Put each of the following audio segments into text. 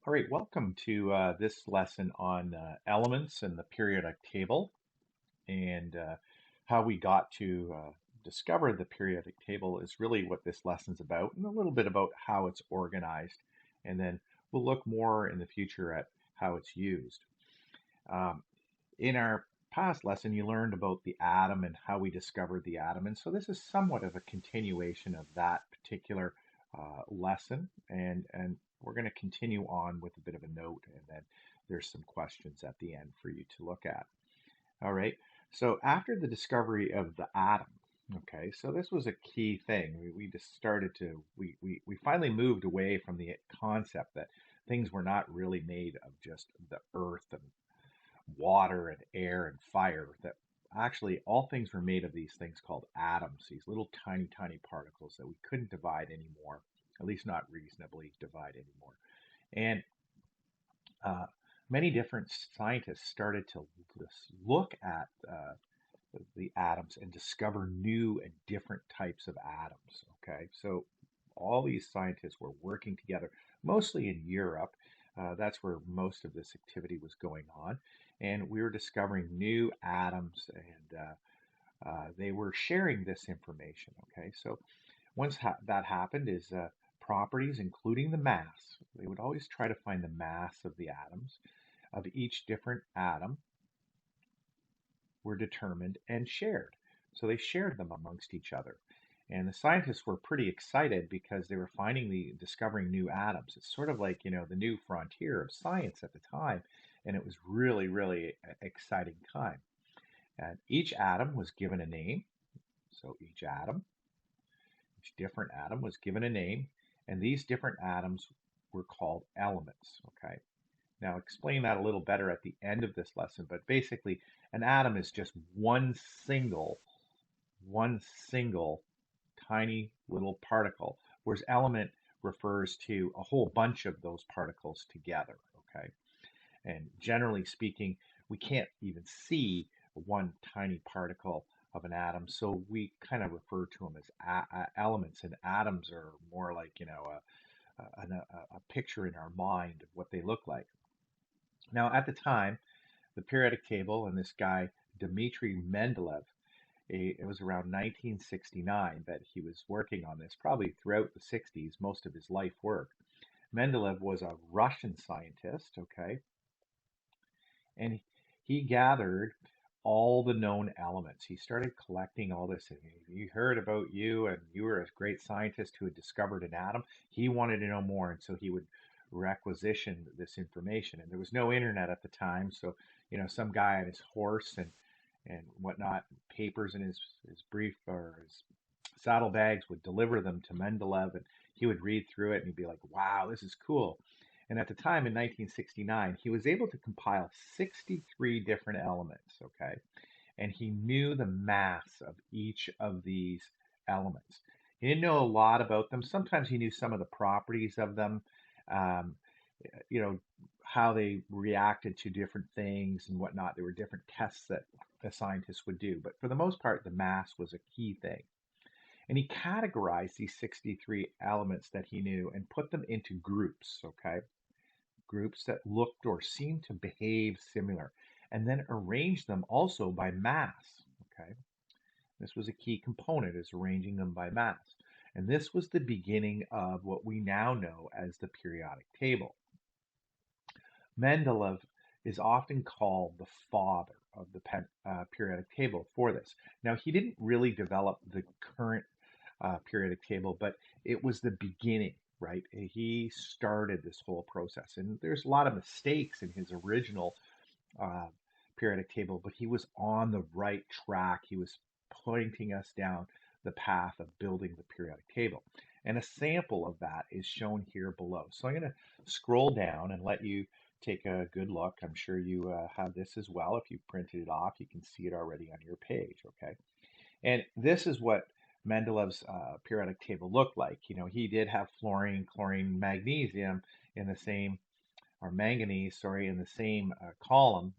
All right, welcome to this lesson on elements and the periodic table and how we got to discover the periodic table is really what this lesson's about, and a little bit about how it's organized. And then we'll look more in the future at how it's used. Um, in our past lesson, you learned about the atom and how we discovered the atom. And so this is somewhat of a continuation of that particular lesson. And we're going to continue on with a bit of a note, and then there's some questions at the end for you to look at. All right. So after the discovery of the atom, okay, so this was a key thing. We just started to, we finally moved away from the concept that things were not really made of just the earth and water and air and fire, that actually all things were made of these things called atoms, these little tiny, tiny particles that we couldn't divide anymore, at least not reasonably divide anymore. And uh, many different scientists started to look at the atoms and discover new and different types of atoms. Okay, so all these scientists were working together, mostly in Europe. That's where most of this activity was going on. And we were discovering new atoms, and they were sharing this information. Okay, so once that happened, is properties, including the mass. They would always try to find the mass of the atoms, of each different atom, were determined and shared. So they shared them amongst each other. And the scientists were pretty excited because they were discovering new atoms. It's sort of like, the new frontier of science at the time. And it was really, really exciting time. And each atom was given a name. So each different atom was given a name. And these different atoms were called elements. Okay. Now, I'll explain that a little better at the end of this lesson, but basically, an atom is just one single tiny little particle, whereas element refers to a whole bunch of those particles together, okay? And generally speaking, we can't even see one tiny particle of an atom, so we kind of refer to them as elements, and atoms are more like, a picture in our mind of what they look like. Now, at the time, the periodic table and this guy, Dmitri Mendeleev, it was around 1969 that he was working on this, probably throughout the 60s, most of his life work. Mendeleev was a Russian scientist, okay, and he gathered all the known elements. He started collecting all this. And he heard about you, and you were a great scientist who had discovered an atom. He wanted to know more, and so he would requisition this information. And there was no internet at the time, so some guy on his horse and whatnot, papers in his brief or his saddlebags would deliver them to Mendeleev, and he would read through it and he'd be like, "Wow, this is cool." And at the time in 1969, he was able to compile 63 different elements, okay? And he knew the mass of each of these elements. He didn't know a lot about them. Sometimes he knew some of the properties of them, um, you know, how they reacted to different things and whatnot. There were different tests that the scientists would do. But for the most part, the mass was a key thing. And he categorized these 63 elements that he knew and put them into groups, okay? Groups that looked or seemed to behave similar, and then arranged them also by mass, okay? This was a key component, is arranging them by mass. And this was the beginning of what we now know as the periodic table. Mendeleev is often called the father of the periodic table for this. Now, he didn't really develop the current periodic table, but it was the beginning, right? He started this whole process. And there's a lot of mistakes in his original uh, periodic table, but he was on the right track. He was pointing us down the path of building the periodic table. And a sample of that is shown here below. So I'm going to scroll down and let you take a good look. I'm sure you have this as well. If you printed it off, you can see it already on your page, okay? And this is what Mendeleev's periodic table looked like. He did have fluorine, chlorine, magnesium in the same, or manganese, sorry, in the same column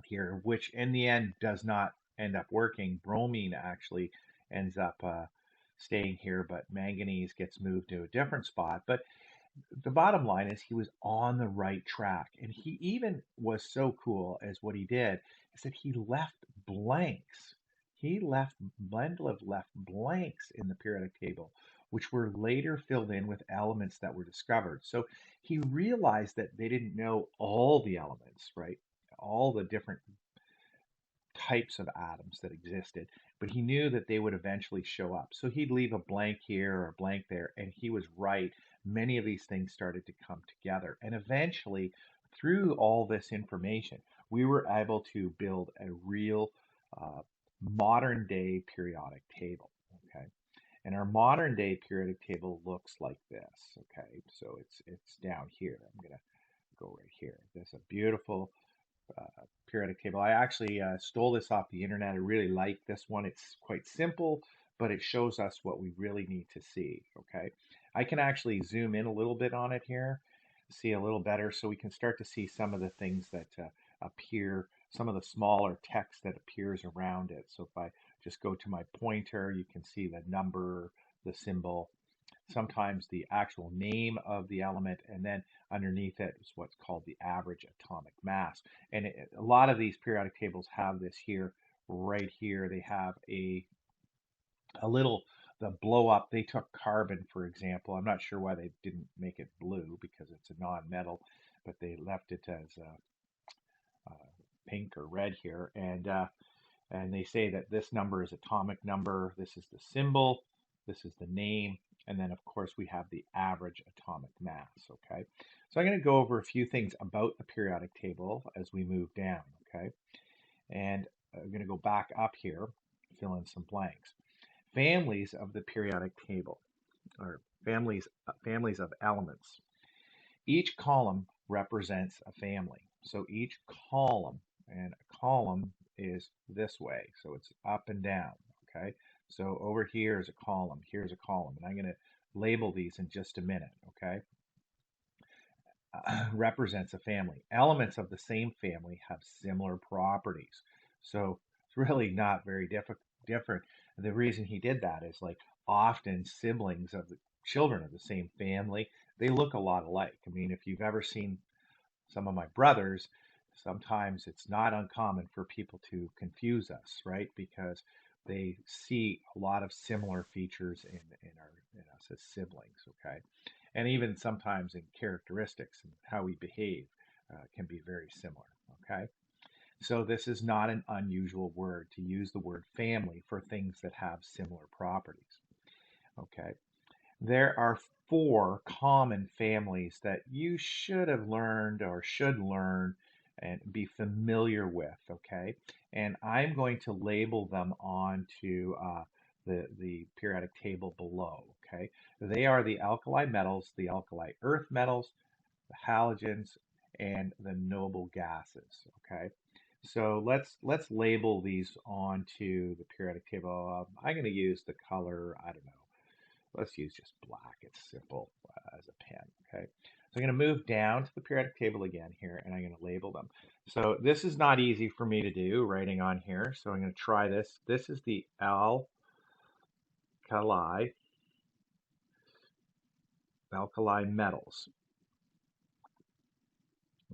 here, which in the end does not end up working. Bromine actually ends up staying here, but manganese gets moved to a different spot. But the bottom line is he was on the right track. And he even was so cool as what he did is that he left blanks. Mendeleev left blanks in the periodic table, which were later filled in with elements that were discovered. So he realized that they didn't know all the elements, right? All the different types of atoms that existed, but he knew that they would eventually show up. So he'd leave a blank here or a blank there, and he was right. Many of these things started to come together. And eventually, through all this information, we were able to build a real uh, modern day periodic table. Okay. And our modern day periodic table looks like this. Okay. So it's down here. I'm going to go right here. There's a beautiful periodic table. I actually stole this off the internet. I really like this one. It's quite simple, but it shows us what we really need to see. Okay, I can actually zoom in a little bit on it here, see a little better, so we can start to see some of the things that appear, some of the smaller text that appears around it. So if I just go to my pointer, you can see the number, the symbol, sometimes the actual name of the element, and then underneath it is what's called the average atomic mass. And a lot of these periodic tables have this here, right here. They have a little, the blow up. They took carbon, for example. I'm not sure why they didn't make it blue because it's a non-metal, but they left it as pink or red here. And they say that this number is atomic number, this is the symbol, this is the name, and then of course we have the average atomic mass, okay? So I'm going to go over a few things about the periodic table as we move down, okay? And I'm going to go back up here, fill in some blanks. Families of the periodic table, or families of elements. Each column represents a family. So each column, and a column is this way. So it's up and down, okay? So over here is a column, here's a column, and I'm going to label these in just a minute, okay? Represents a family. Elements of the same family have similar properties. So it's really not very different. The reason he did that is like often siblings of the children of the same family, they look a lot alike. I mean, if you've ever seen some of my brothers, sometimes it's not uncommon for people to confuse us, right? Because they see a lot of similar features in us as siblings, okay? And even sometimes in characteristics and how we behave can be very similar, okay? So this is not an unusual word to use the word family for things that have similar properties, okay? There are four common families that you should have learned or should learn and be familiar with, okay? And I'm going to label them onto the periodic table below, okay? They are the alkali metals, the alkali earth metals, the halogens, and the noble gases, okay? So let's label these onto the periodic table. I'm going to use the color, I don't know, let's use just black. It's simple as a pen, okay? So I'm going to move down to the periodic table again here, and I'm going to label them. So this is not easy for me to do, writing on here, so I'm going to try this. This is the alkali metals,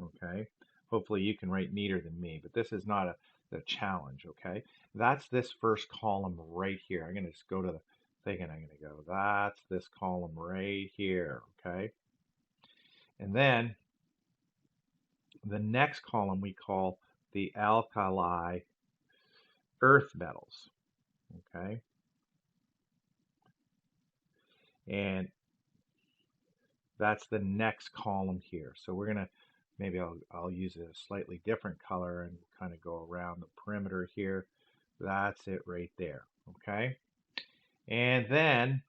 okay? Hopefully you can write neater than me, but this is not the challenge, okay? That's this first column right here. I'm going to just go to the thing, and I'm going to go, that's this column right here, okay? And then the next column we call the alkali earth metals, okay? And that's the next column here. So we're gonna, maybe I'll use a slightly different color and kind of go around the perimeter here. That's it right there, okay? And then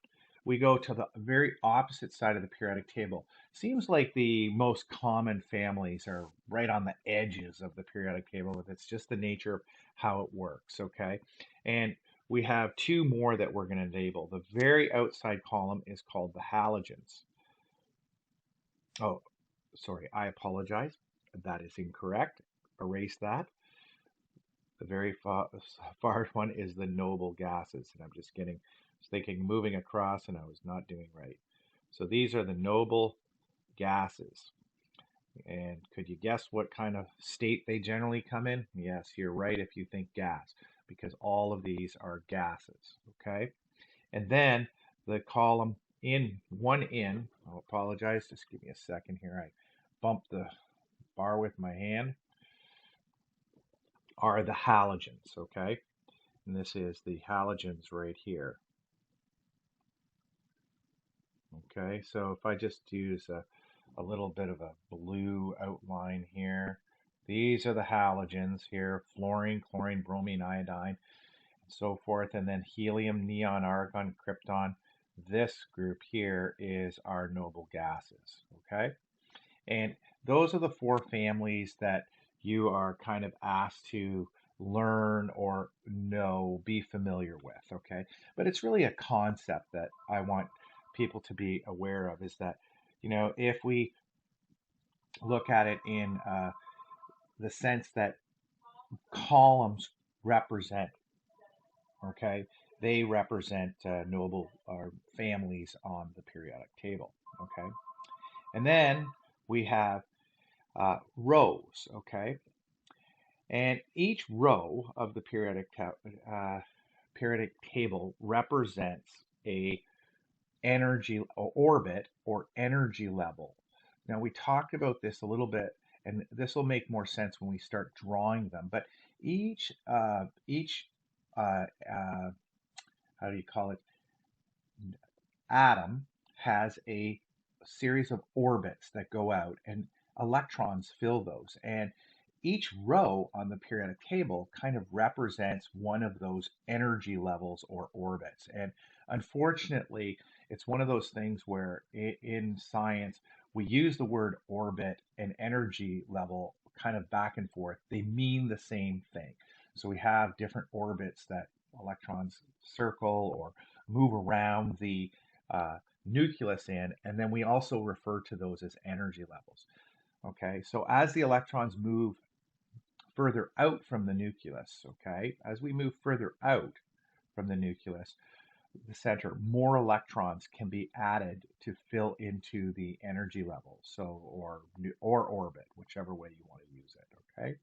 we go to the very opposite side of the periodic table. Seems like the most common families are right on the edges of the periodic table, but it's just the nature of how it works, okay? And we have two more that we're going to label. The very outside column is called the halogens. Oh, sorry, I apologize. That is incorrect. Erase that. The very far one is the noble gases, and I'm just thinking, moving across, and I was not doing right. So these are the noble gases. And could you guess what kind of state they generally come in? Yes, you're right if you think gas, because all of these are gases, okay? And then the column in, one in, I'll apologize, just give me a second here. I bumped the bar with my hand, are the halogens, okay? And this is the halogens right here. Okay, so if I just use a little bit of a blue outline here, these are the halogens here: fluorine, chlorine, bromine, iodine, and so forth. And then helium, neon, argon, krypton. This group here is our noble gases, okay? And those are the four families that you are kind of asked to learn or know, be familiar with, okay? But it's really a concept that I want people to be aware of, is that, if we look at it in the sense that columns represent, okay, they represent noble or families on the periodic table, okay? And then we have rows, okay? And each row of the periodic table represents a energy orbit or energy level. Now we talked about this a little bit, and this will make more sense when we start drawing them. But each how do you call it, atom has a series of orbits that go out, and electrons fill those. And each row on the periodic table kind of represents one of those energy levels or orbits. And unfortunately, it's one of those things where in science, we use the word orbit and energy level kind of back and forth. They mean the same thing. So we have different orbits that electrons circle or move around the nucleus in, and then we also refer to those as energy levels. Okay, so as the electrons move further out from the nucleus, okay, as we move further out from the nucleus, the center, more electrons can be added to fill into the energy level, so or orbit, whichever way you want to use it. Okay,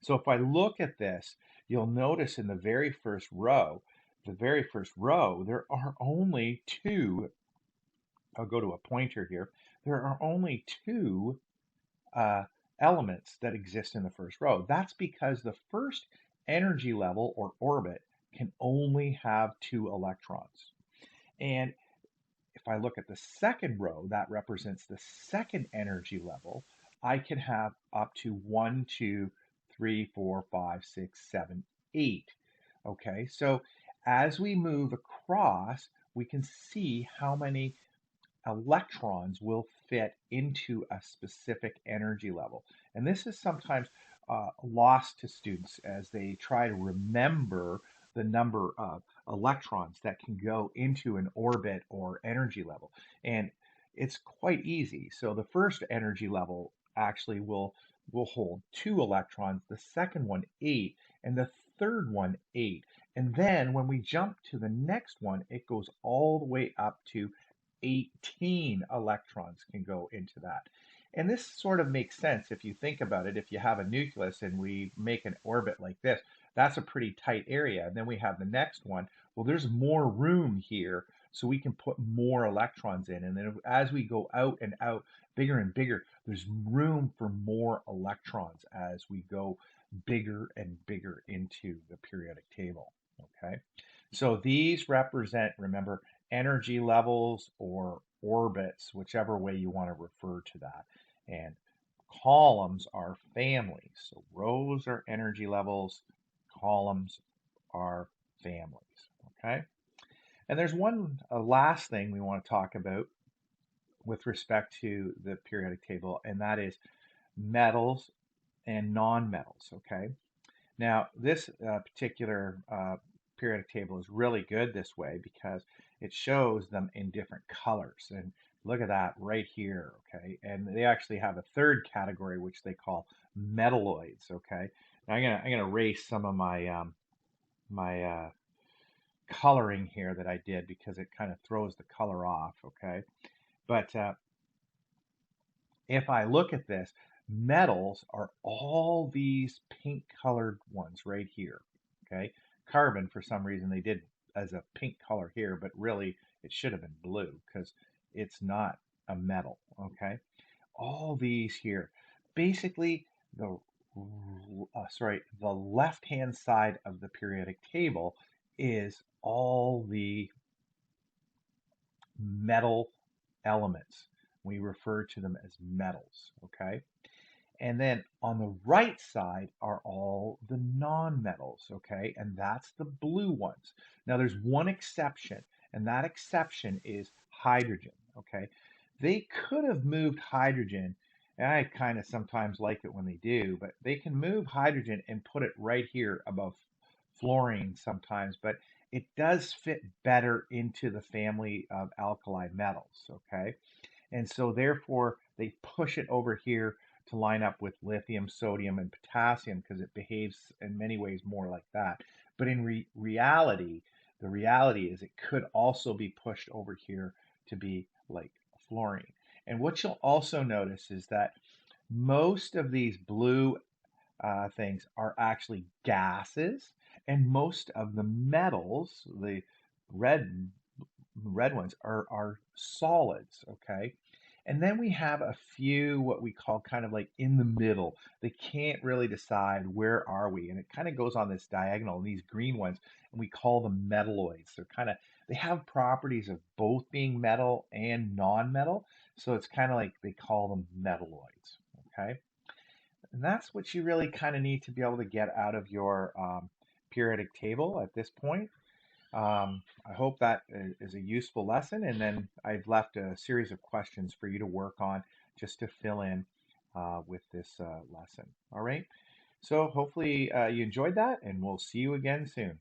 so if I look at this, you'll notice in the very first row, there are only two. I'll go to a pointer here. There are only two uh, elements that exist in the first row. That's because the first energy level or orbit can only have two electrons. And if I look at the second row, that represents the second energy level. I can have up to 1, 2, 3, 4, 5, 6, 7, 8. Okay, so as we move across, we can see how many electrons will fit into a specific energy level. And this is sometimes lost to students as they try to remember the number of electrons that can go into an orbit or energy level. And it's quite easy. So the first energy level actually will hold two electrons, the second one 8, and the third one 8. And then when we jump to the next one, it goes all the way up to 18 electrons can go into that. And this sort of makes sense if you think about it. If you have a nucleus and we make an orbit like this, that's a pretty tight area. And then we have the next one. Well, there's more room here, so we can put more electrons in. And then as we go out and out, bigger and bigger, there's room for more electrons as we go bigger and bigger into the periodic table. Okay, so these represent, remember, energy levels or orbits, whichever way you want to refer to that. And columns are families. So rows are energy levels, columns are families. Okay. And there's one last thing we want to talk about with respect to the periodic table, and that is metals and nonmetals. Okay. Now, this particular periodic table is really good this way because it shows them in different colors. And look at that right here, okay? And they actually have a third category, which they call metalloids, okay? Now I'm gonna erase some of my coloring here that I did because it kind of throws the color off, okay? But If I look at this, metals are all these pink colored ones right here. Okay. Carbon, for some reason, they did as a pink color here, but really it should have been blue because it's not a metal. Okay. All these here. Basically, the left-hand side of the periodic table is all the metal elements. We refer to them as metals, okay? And then on the right side are all the non-metals, okay? And that's the blue ones. Now there's one exception, and that exception is hydrogen, okay? They could have moved hydrogen, and I kind of sometimes like it when they do, but they can move hydrogen and put it right here above fluorine sometimes, but it does fit better into the family of alkali metals, okay? And so therefore they push it over here to line up with lithium, sodium, and potassium because it behaves in many ways more like that. But in reality, the reality is it could also be pushed over here to be like fluorine. And what you'll also notice is that most of these blue things are actually gases, and most of the metals, the red red ones, are solids. Okay, and then we have a few what we call kind of like in the middle. They can't really decide where are we, and it kind of goes on this diagonal. And these green ones, and we call them metalloids. They have properties of both being metal and non-metal, so it's kind of like they call them metalloids. Okay. And that's what you really kind of need to be able to get out of your periodic table at this point. I hope that is a useful lesson. And then I've left a series of questions for you to work on just to fill in with this lesson. All right. So hopefully you enjoyed that, and we'll see you again soon.